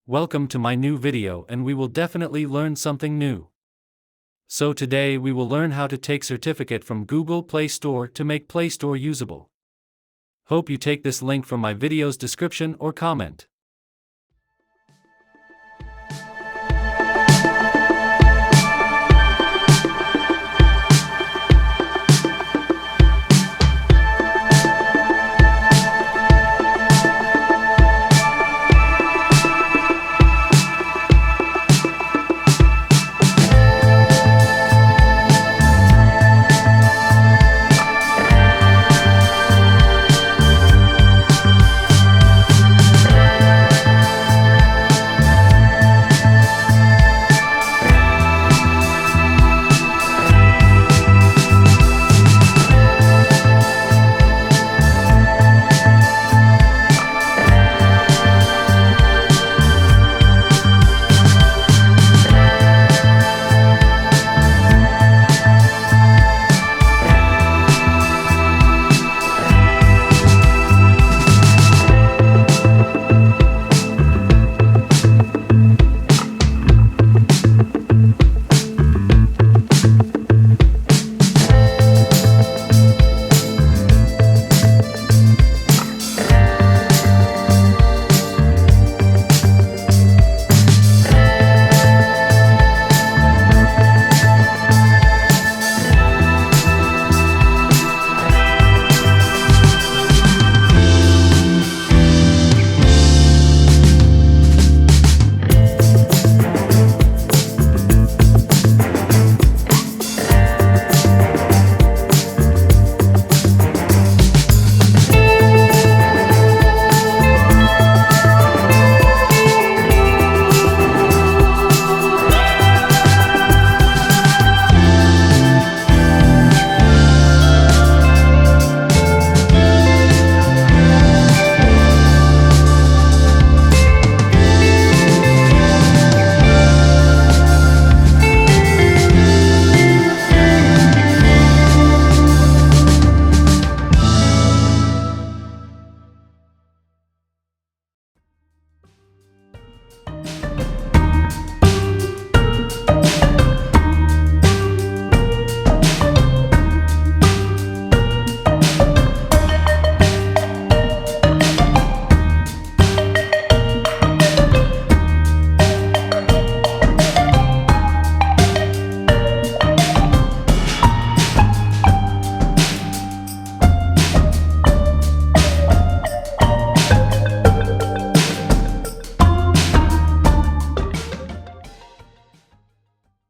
Welcome to my new video, and we will definitely learn something new. So today we will learn how to take certificate from Google Play Store to make Play Store usable. Hope you take this link from my video's description or comment.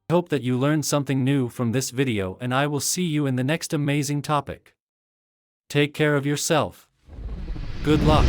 I hope that you learned something new from this video, and I will see you in the next amazing topic. Take care of yourself. Good luck.